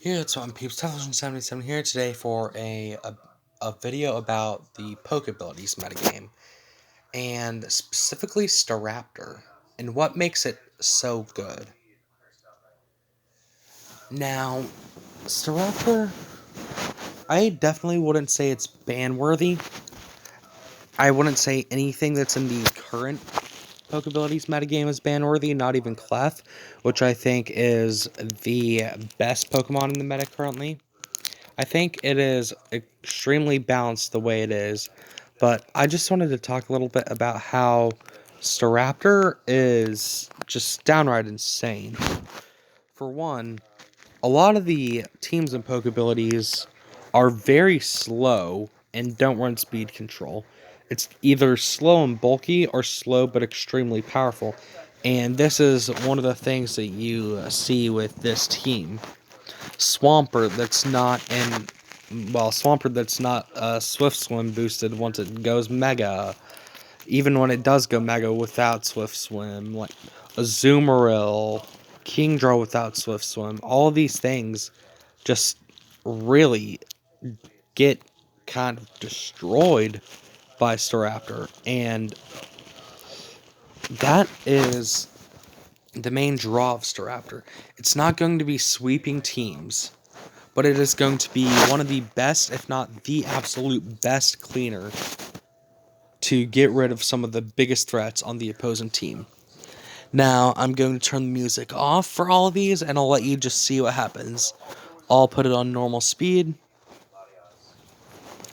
Yeah, so I'm Peeps 2077 here today for a video about the Pokebilities metagame, and specifically Staraptor, and what makes it so good. Now, Staraptor, I definitely wouldn't say it's ban-worthy. I wouldn't say anything that's in the current Pokebilities metagame is ban-worthy, not even Clef, which I think is the best Pokemon in the meta currently. I think it is extremely balanced the way it is, but I just wanted to talk a little bit about how Staraptor is just downright insane. For one, a lot of the teams in Pokebilities are very slow and don't run speed control. It's either slow and bulky or slow but extremely powerful. And this is one of the things that you see with this team. Swampert that's not in Swampert that's not Swift Swim boosted once it goes Mega. Even when it does go Mega without Swift Swim, like Azumarill, Kingdra without Swift Swim, all of these things just really get kind of destroyed by Staraptor, and that is the main draw of Staraptor. It's not going to be sweeping teams, but it is going to be one of the best, if not the absolute best cleaner to get rid of some of the biggest threats on the opposing team. Now, I'm going to turn the music off for all of these, and I'll let you just see what happens. I'll put it on normal speed.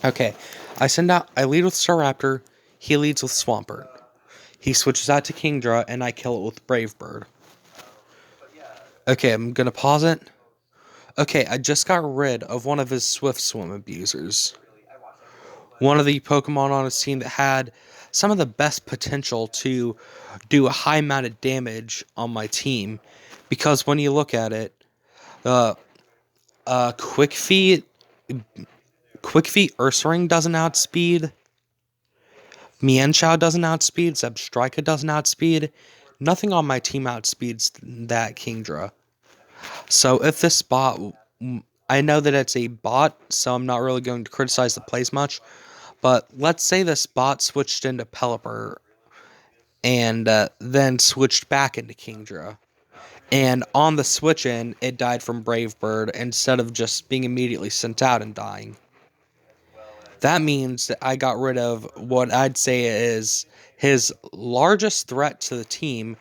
Okay, I lead with Staraptor, he leads with Swampert. He switches out to Kingdra, and I kill it with Brave Bird. Okay, I'm gonna pause it. Okay, I just got rid of one of his Swift Swim abusers. One of the Pokemon on his team that had some of the best potential to do a high amount of damage on my team. Because when you look at it, uh, Quick Feet Ursaring doesn't outspeed. Mienshao doesn't outspeed. Zebstrika doesn't outspeed. Nothing on my team outspeeds that Kingdra. So if this bot, I know that it's a bot, so I'm not really going to criticize the plays much. But let's say this bot switched into Pelipper and then switched back into Kingdra. And on the switch in, it died from Brave Bird instead of just being immediately sent out and dying. That means that I got rid of what I'd say is his largest threat to the team,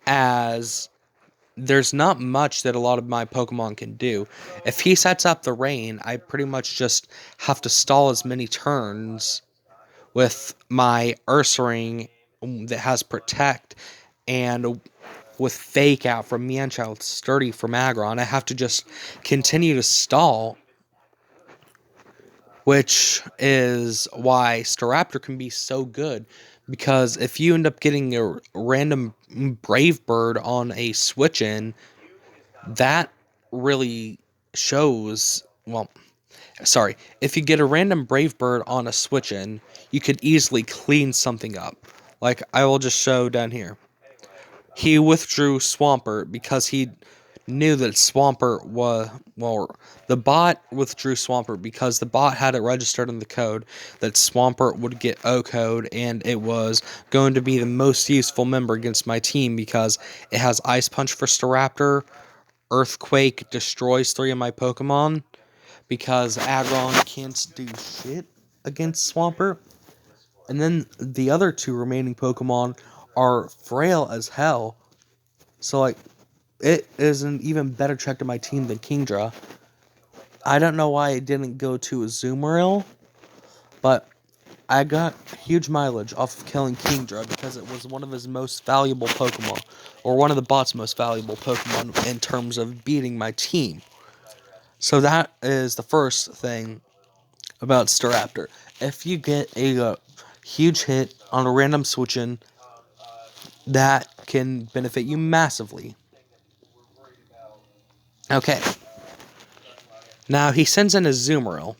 as there's not much that a lot of my Pokemon can do. If he sets up the rain, I pretty much just have to stall as many turns with my Ursaring that has Protect, and with Fake Out from Mienshao, Sturdy from Aggron. I have to just continue to stall, which is why Staraptor can be so good. Because if you end up getting a random Brave Bird on a switch in, that really shows. Well, sorry, if you get a random Brave Bird on a switch in, you could easily clean something up. Like, I will just show down here. He withdrew Swampert because he knew that Swampert was, well, the bot withdrew Swampert because the bot had it registered in the code that Swampert would get O code, and it was going to be the most useful member against my team because it has Ice Punch for Staraptor, Earthquake destroys 3 of my Pokemon, because Aggron can't do shit against Swampert. And then the other 2 remaining Pokemon are frail as hell. So, like, it is an even better check to my team than Kingdra. I don't know why it didn't go to Azumarill, but I got huge mileage off of killing Kingdra because it was one of his most valuable Pokemon, or one of the bot's most valuable Pokemon in terms of beating my team. So that is the first thing about Staraptor. If you get a huge hit on a random switch in, that can benefit you massively. Okay. Now he sends in a Azumarill.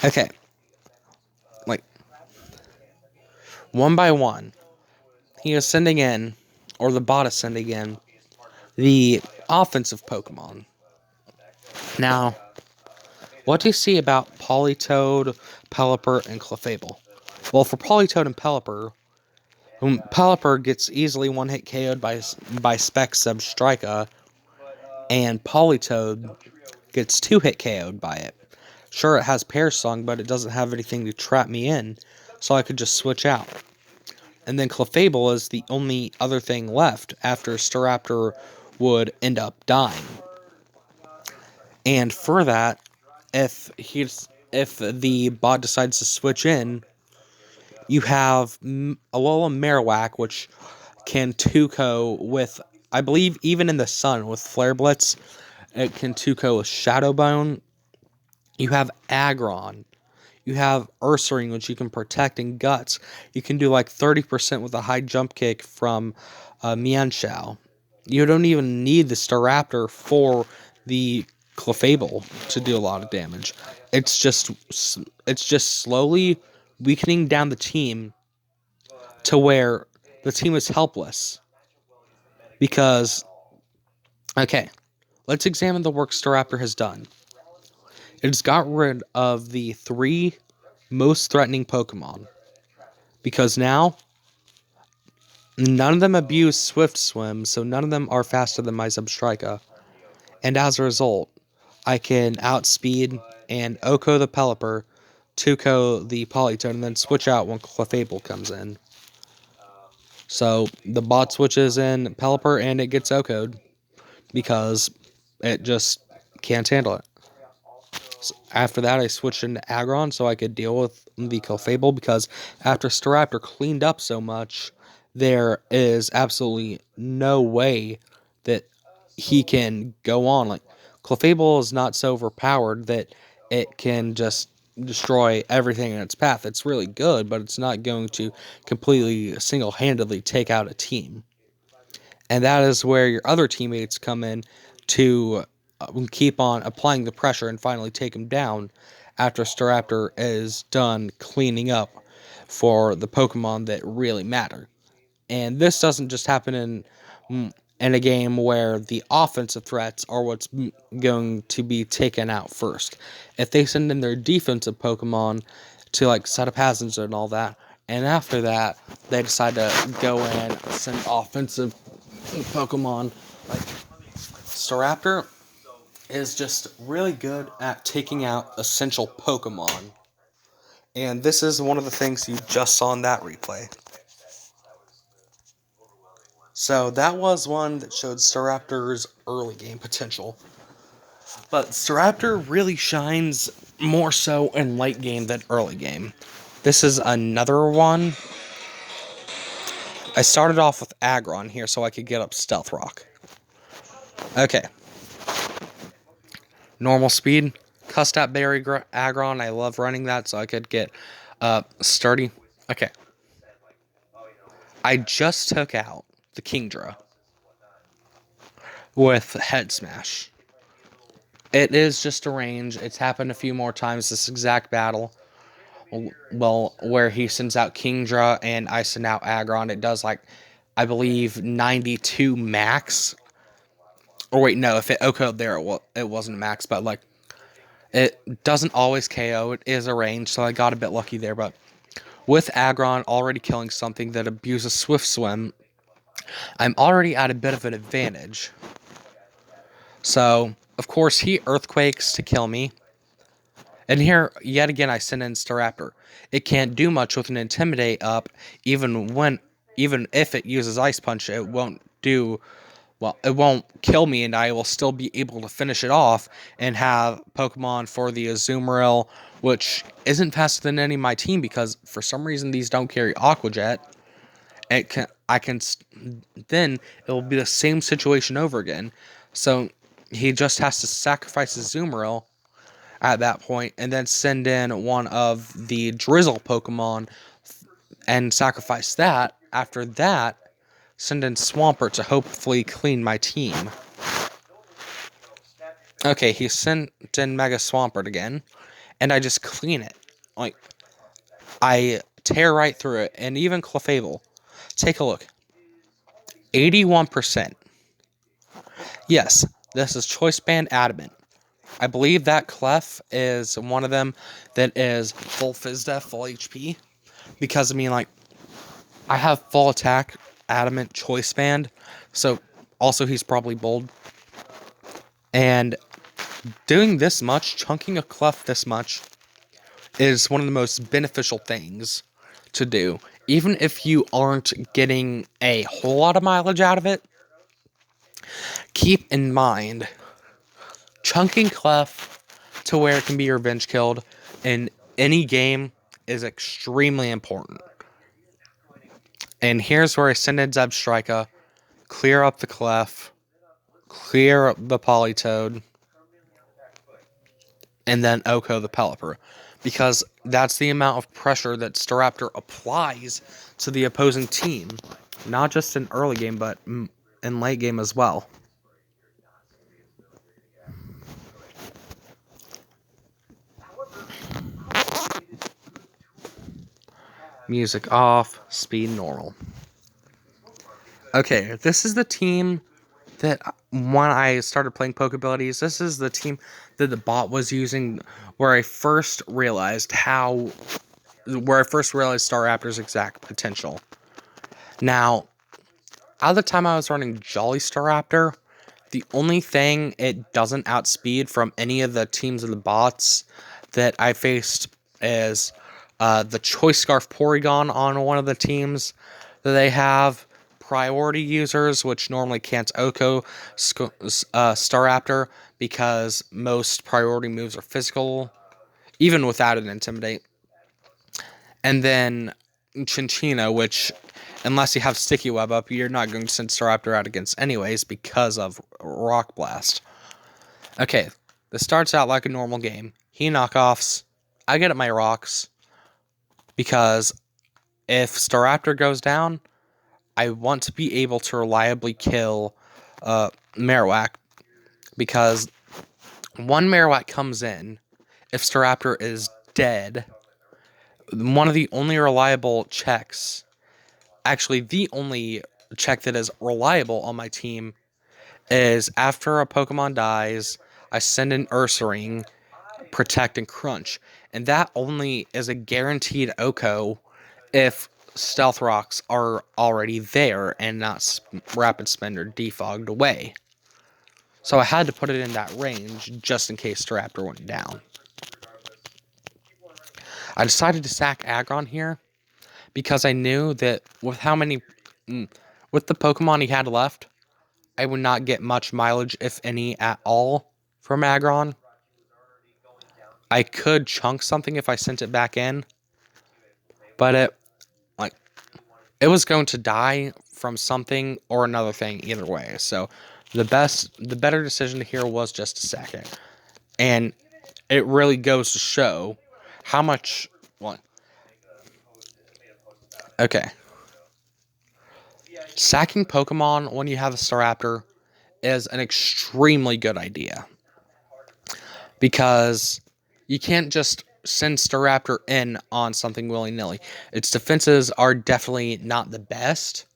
Okay. Like, one by one, he is sending in, or the bot is sending in, the offensive Pokemon. Now, what do you see about Politoed, Pelipper, and Clefable? Well, for Politoed and Pelipper, Pelipper gets easily one-hit KO'd by Spec Substrika, and Politoed gets two-hit KO'd by it. Sure, it has Pear Song, but it doesn't have anything to trap me in, so I could just switch out. And then Clefable is the only other thing left after Staraptor would end up dying. And for that, if the bot decides to switch in, you have Alola Marowak, which can 2-ko with, I believe, even in the sun with Flare Blitz, it can 2-ko with Shadow Bone. You have Aggron. You have Ursaring, which you can protect, and Guts. You can do like 30% with a high jump kick from Mienshao. You don't even need the Staraptor for the Clefable to do a lot of damage. It's just slowly weakening down the team to where the team is helpless. Because, okay, let's examine the work Staraptor has done. It's got rid of the 3 most threatening Pokemon. Because now, none of them abuse Swift Swim, so none of them are faster than my Substrika. And as a result, I can outspeed and OHKO the Pelipper, 2-ko the Politoed, and then switch out when Clefable comes in. So the bot switches in Pelipper and it gets OHKO'd because it just can't handle it. So after that, I switched into Aggron so I could deal with the Clefable, because after Staraptor cleaned up so much, there is absolutely no way that he can go on. Like, Clefable is not so overpowered that it can just destroy everything in its path. It's really good, but it's not going to completely single-handedly take out a team. And that is where your other teammates come in to keep on applying the pressure and finally take him down after Staraptor is done cleaning up for the Pokemon that really matter. And this doesn't just happen in a game where the offensive threats are what's going to be taken out first. If they send in their defensive Pokemon to like set up hazards and all that, and after that they decide to go in send offensive Pokemon, like Staraptor is just really good at taking out essential Pokemon. And this is one of the things you just saw in that replay. So that was one that showed Staraptor's early game potential. But Staraptor really shines more so in late game than early game. This is another one. I started off with Aggron here so I could get up Stealth Rock. Okay. Normal speed. Custap Berry Aggron. I love running that so I could get sturdy. Okay. I just took out the Kingdra with Head Smash. It is just a range. It's happened a few more times this exact battle. Well, where he sends out Kingdra and I send out Aggron. It does like, I believe, 92 max. Or wait, no, if it OHKO'd there, it wasn't max, but like, it doesn't always KO. It is a range, so I got a bit lucky there. But with Aggron already killing something that abuses Swift Swim, I'm already at a bit of an advantage. So, of course, he Earthquakes to kill me. And here, yet again, I send in Staraptor. It can't do much with an Intimidate up, even if it uses Ice Punch, it won't do, well, it won't kill me, and I will still be able to finish it off and have Pokemon for the Azumarill, which isn't faster than any of my team, because for some reason these don't carry Aqua Jet. Then it will be the same situation over again. So he just has to sacrifice his Azumarill at that point, and then send in one of the Drizzle Pokemon and sacrifice that. After that, send in Swampert to hopefully clean my team. Okay, he sent in Mega Swampert again, and I just clean it. Like, I tear right through it, and even Clefable. Take a look. 81%. Yes, this is Choice Band Adamant. I believe that Clef is one of them that is full Fizz Def, full HP. Because, I mean, like, I have full attack, adamant, choice band. So, also, he's probably bold. And doing this much, chunking a Clef this much, is one of the most beneficial things to do. Even if you aren't getting a whole lot of mileage out of it, keep in mind chunking Clef to where it can be revenge killed in any game is extremely important. And here's where I send in Zebstrika, clear up the Clef, clear up the Politoed, and then Oko the Pelipper. Because that's the amount of pressure that Staraptor applies to the opposing team. Not just in early game, but in late game as well. Music off, speed normal. Okay, this is the team that when I started playing Pokebilities, this is the team that the bot was using where I first realized Staraptor's exact potential. Now, out of the time I was running Jolly Staraptor, the only thing it doesn't outspeed from any of the teams of the bots that I faced is the Choice Scarf Porygon on one of the teams that they have. Priority users, which normally can't Oko Staraptor because most priority moves are physical, even without an Intimidate. And then Chinchino, which, unless you have Sticky Web up, you're not going to send Staraptor out against anyways because of Rock Blast. Okay, this starts out like a normal game. He knockoffs. I get at my rocks because if Staraptor goes down, I want to be able to reliably kill Marowak because one Marowak comes in, if Staraptor is dead, one of the only reliable checks, actually the only check that is reliable on my team, is after a Pokemon dies, I send an Ursaring, Protect, and Crunch. And that only is a guaranteed Oko if Stealth Rocks are already there and not Rapid Spin or defogged away. So I had to put it in that range just in case Staraptor went down. I decided to sack Aggron here because I knew that with with the Pokemon he had left, I would not get much mileage, if any, at all from Aggron. I could chunk something if I sent it back in, but it was going to die from something or another thing either way. So the better decision here was just to sack it. And it really goes to show how much, well, okay. Sacking Pokemon when you have a Staraptor is an extremely good idea. Because you can't just send Staraptor in on something willy-nilly. Its defenses are definitely not the best.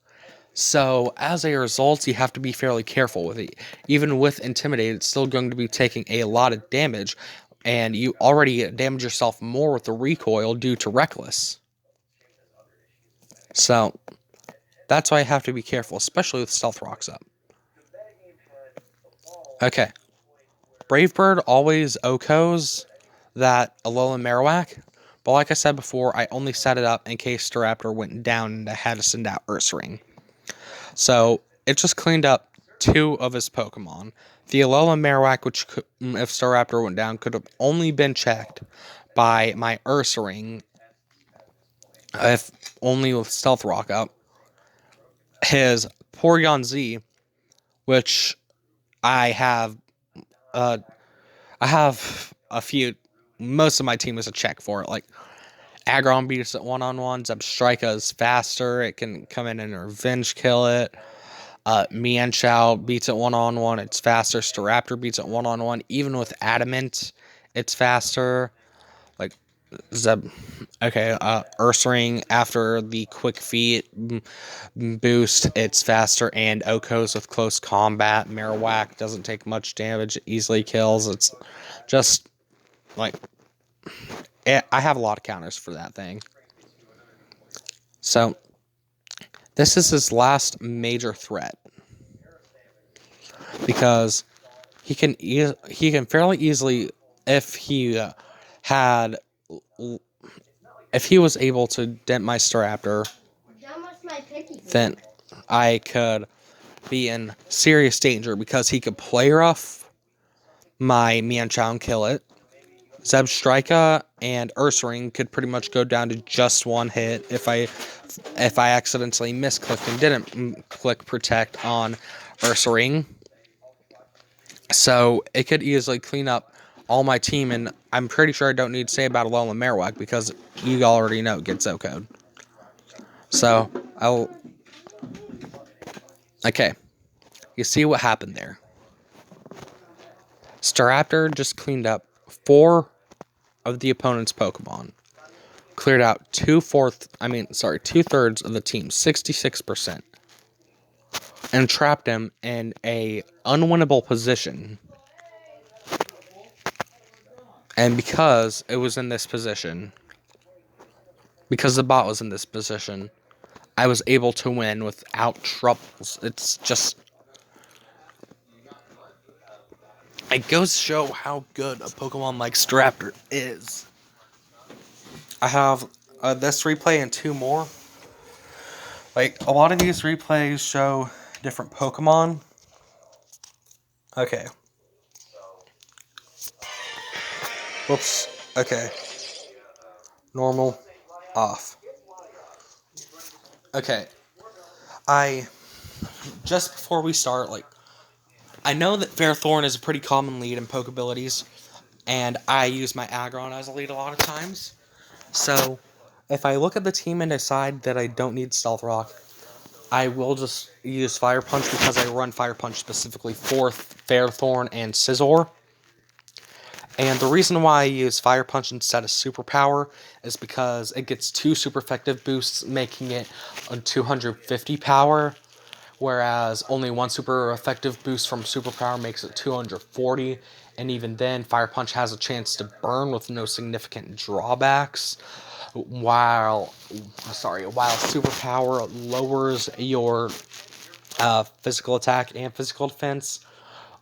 So, as a result, you have to be fairly careful with it. Even with Intimidate, it's still going to be taking a lot of damage, and you already damage yourself more with the recoil due to Reckless. So, that's why I have to be careful, especially with Stealth Rocks up. Okay. Brave Bird always Okos that Alolan Marowak, but like I said before, I only set it up in case Staraptor went down and I had to send out Ursaring. So it just cleaned up 2 of his Pokemon. The Alolan Marowak, which could, if Staraptor went down, could have only been checked by my Ursaring, if only with Stealth Rock up. His Porygon Z, which I have, I have a few. Most of my team is a check for it. Like Aggron beats it one-on-one. Zebstrika is faster. It can come in and revenge kill it. Mienshao beats it one-on-one. It's faster. Staraptor beats it one-on-one. Even with Adamant, it's faster. Like Zeb. Okay, Ursaring after the quick feet boost, it's faster, and Okos with close combat. Marowak doesn't take much damage, easily kills. It's just like I have a lot of counters for that thing. So this is his last major threat because he can fairly easily, if he had if he was able to dent my Staraptor, then I could be in serious danger because he could play rough my Mienshao and kill it. Zebstrika and Ursaring could pretty much go down to just one hit if I accidentally misclicked and didn't click protect on Ursaring. So it could easily clean up all my team, and I'm pretty sure I don't need to say about Alolan Marowak because you already know it gets O-code. So I'll okay. You see what happened there. Staraptor just cleaned up 4 of the opponent's Pokemon. Cleared out 2/3 of the team, 66%. And trapped him in a unwinnable position. And because it was in this position, because the bot was in this position, I was able to win without troubles. It's just, it goes to show how good a Pokemon like Staraptor is. I have this replay and 2 more. Like, a lot of these replays show different Pokemon. Okay. Whoops. Okay. Normal. Off. Okay. Just before we start, like, I know that Fairthorn is a pretty common lead in Pokebilities, and I use my Aggron as a lead a lot of times. So, if I look at the team and decide that I don't need Stealth Rock, I will just use Fire Punch because I run Fire Punch specifically for Fairthorn and Scizor. And the reason why I use Fire Punch instead of Superpower is because it gets 2 super effective boosts, making it a 250 power, whereas only 1 super effective boost from Superpower makes it 240, and even then, Fire Punch has a chance to burn with no significant drawbacks, while Superpower lowers your physical attack and physical defense.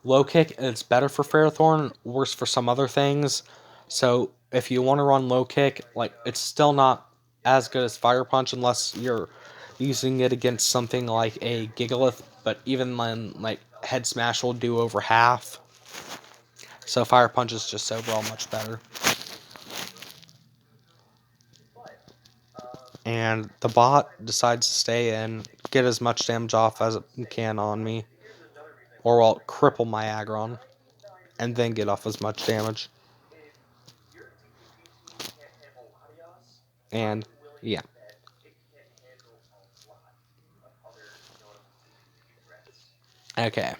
Low kick, it's better for Fairthorn, worse for some other things. So if you want to run low kick, like, it's still not as good as Fire Punch unless you're using it against something like a Gigalith, but even then, like, Head Smash will do over half. So Fire Punch is just overall much better. And the bot decides to stay in, get as much damage off as it can on me, or I'll cripple my Aggron, and then get off as much damage. And yeah. Okay.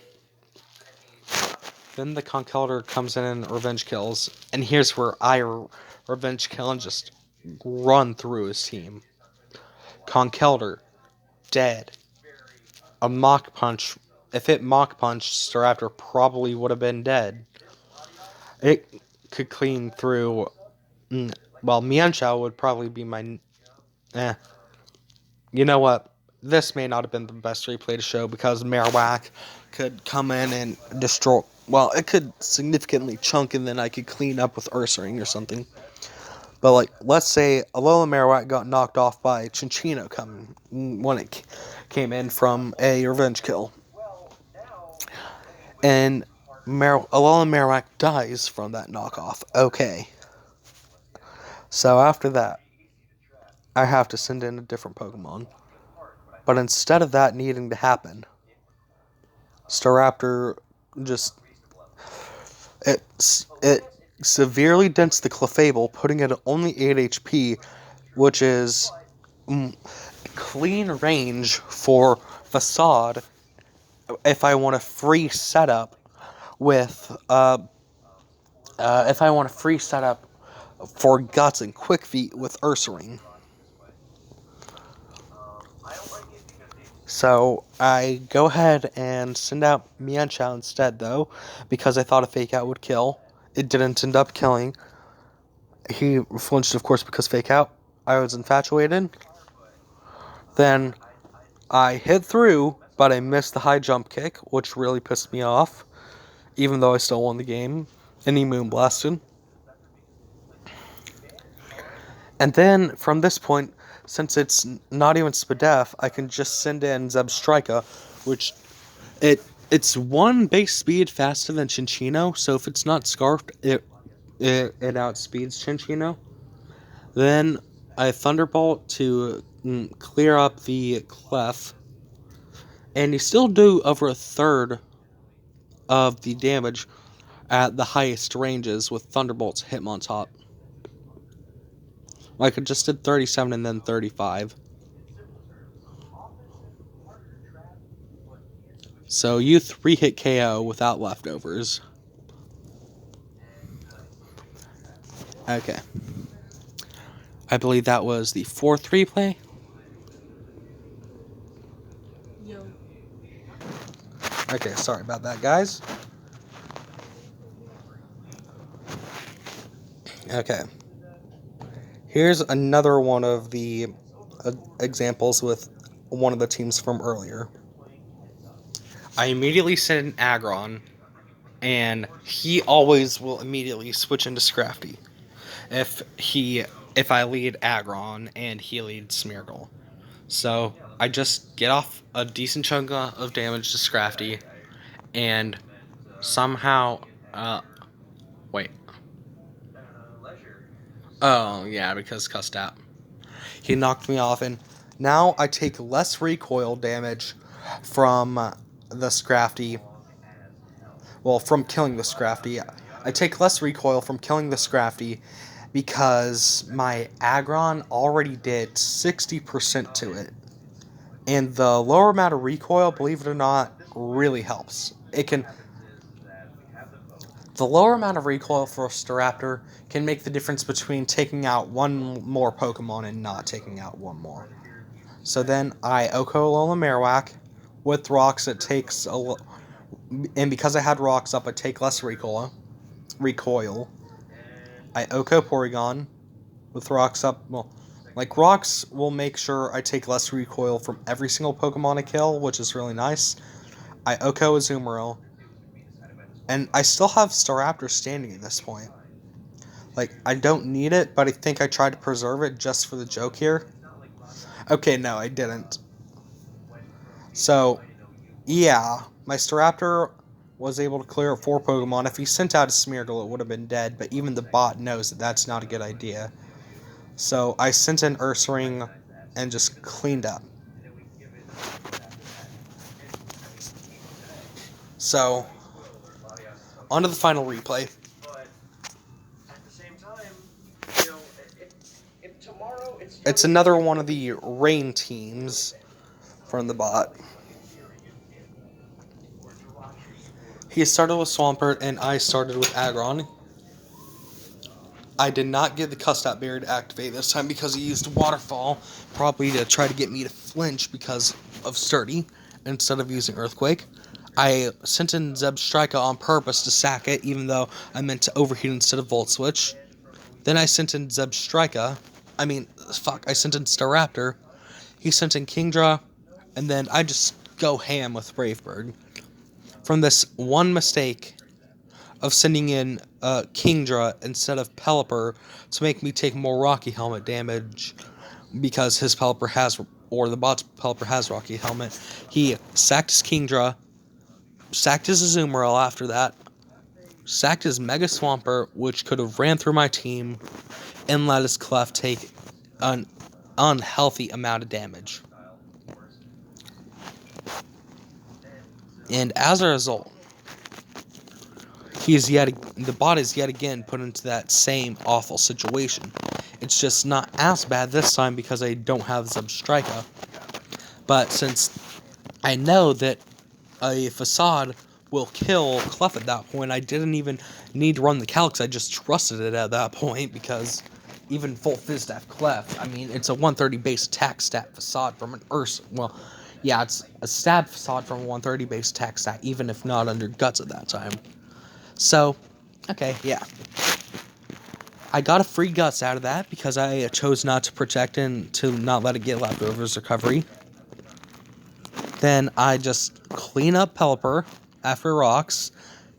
Then the Conkeldurr comes in and revenge kills, and here's where I revenge kill and just run through his team. Conkeldurr, dead. A Mach Punch. If it Mach Punched, Staraptor probably would have been dead. It could clean through. Well, Mienshao would probably be my. You know what? This may not have been the best replay to show because Marowak could come in and destroy. Well, it could significantly chunk, and then I could clean up with Ursaring or something. But, like, let's say Alolan Marowak got knocked off by Chinchino when it came in from a revenge kill. And Alolan Marowak dies from that knockoff. Okay. So after that, I have to send in a different Pokemon. But instead of that needing to happen, Staraptor just it severely dents the Clefable, putting it at only 8 HP, which is clean range for Facade. If I want a free setup with for Guts and Quick Feet with Ursaring. So I go ahead and send out Mienshao instead, though, because I thought a Fake Out would kill. It didn't end up killing. He flinched, of course, because Fake Out. I was infatuated. Then I hit through, but I missed the high jump kick, which really pissed me off, even though I still won the game. And he Moonblasted. And then, from this point, since it's not even Spadef, I can just send in Zebstrika, which it's one base speed faster than Chinchino, so if it's not Scarfed, it outspeeds Chinchino. Then I Thunderbolt to clear up the Clef, and you still do over a third of the damage at the highest ranges with Thunderbolt's Hitmontop. Like, it just did 37 and then 35. So you 3-hit KO without leftovers. Okay. I believe that was the 4th replay. Yo. Okay, sorry about that, guys. Okay. Here's another one of the examples with one of the teams from earlier. I immediately sent an Aggron, and he always will immediately switch into Scrafty if I lead Aggron and he leads Smeargle. So I just get off a decent chunk of damage to Scrafty, and somehow, wait. Oh, yeah, because cussed out. He knocked me off, and now I take less recoil damage from the Scrafty. Well, from killing the Scrafty. I take less recoil from killing the Scrafty because my Aggron already did 60% to it. And the lower amount of recoil, believe it or not, really helps. The lower amount of recoil for a Staraptor can make the difference between taking out one more Pokemon and not taking out one more. So then I Oko Alola Marowak. With rocks, it takes and because I had rocks up, I take less recoil. I Oko Porygon. With rocks up, well, like, rocks will make sure I take less recoil from every single Pokemon I kill, which is really nice. I Oko Azumarill. And I still have Staraptor standing at this point. Like, I don't need it, but I think I tried to preserve it just for the joke here. Okay, no, I didn't. So, yeah, my Staraptor was able to clear 4 Pokemon. If he sent out a Smeargle, it would have been dead, but even the bot knows that that's not a good idea. So I sent in Ursaring and just cleaned up. So, on to the final replay. It's another one of the rain teams from the bot. He started with Swampert, and I started with Aggron. I did not get the Cussed-Out Barrier to activate this time because he used Waterfall, probably to try to get me to flinch because of Sturdy, instead of using Earthquake. I sent in Zebstrika on purpose to sack it, even though I meant to overheat instead of Volt Switch. Then I sent in Zebstrika. I sent in Staraptor. He sent in Kingdra, and then I just go ham with Brave Bird. From this one mistake of sending in Kingdra instead of Pelipper to make me take more Rocky Helmet damage because his Pelipper has, or the bot's Pelipper has Rocky Helmet. He sacked his Kingdra, sacked his Azumarill after that, sacked his Mega Swampert, which could have ran through my team, and let his Clef take an unhealthy amount of damage. And as a result, the bot is yet again put into that same awful situation. It's just not as bad this time because I don't have Zebstrika. But since I know that a Facade will kill Clef at that point. I didn't even need to run the calcs. I just trusted it at that point because even full Fizstaff Clef, I mean, it's a 130 base attack stat facade from an Ursa. Well, yeah, it's a stab facade from a 130 base attack stat, even if not under Guts at that time. So, okay, yeah. I got a free Guts out of that because I chose not to protect and to not let it get leftovers recovery. Then I just clean up Pelipper after rocks.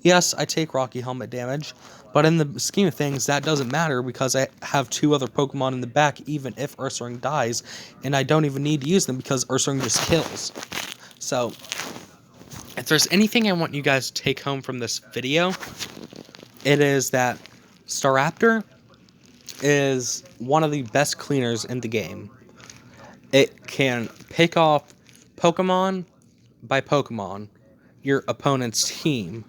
Yes, I take Rocky Helmet damage, but in the scheme of things, that doesn't matter because I have 2 other Pokemon in the back even if Ursaring dies, and I don't even need to use them because Ursaring just kills. So, if there's anything I want you guys to take home from this video, it is that Staraptor is one of the best cleaners in the game. It can pick off Pokemon by Pokemon, your opponent's team.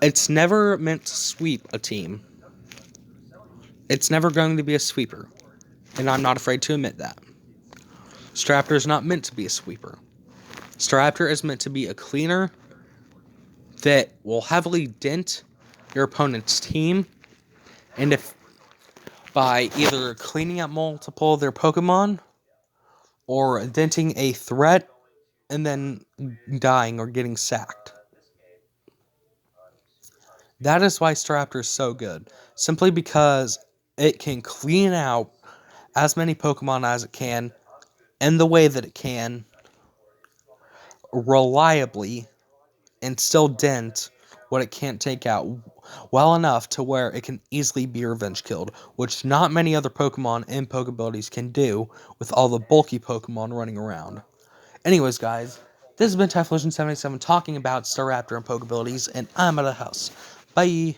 It's never meant to sweep a team. It's never going to be a sweeper, and I'm not afraid to admit that. Staraptor is not meant to be a sweeper. Staraptor is meant to be a cleaner that will heavily dent your opponent's team, and if by either cleaning out multiple of their Pokemon or denting a threat and then dying or getting sacked. That is why Staraptor is so good. Simply because it can clean out as many Pokemon as it can in the way that it can reliably and still dent what it can't take out well enough to where it can easily be revenge killed, which not many other Pokemon in Pokebilities can do with all the bulky Pokemon running around. Anyways, guys, this has been Typhlosion77 talking about Staraptor and Pokebilities, and I'm out of the house. Bye!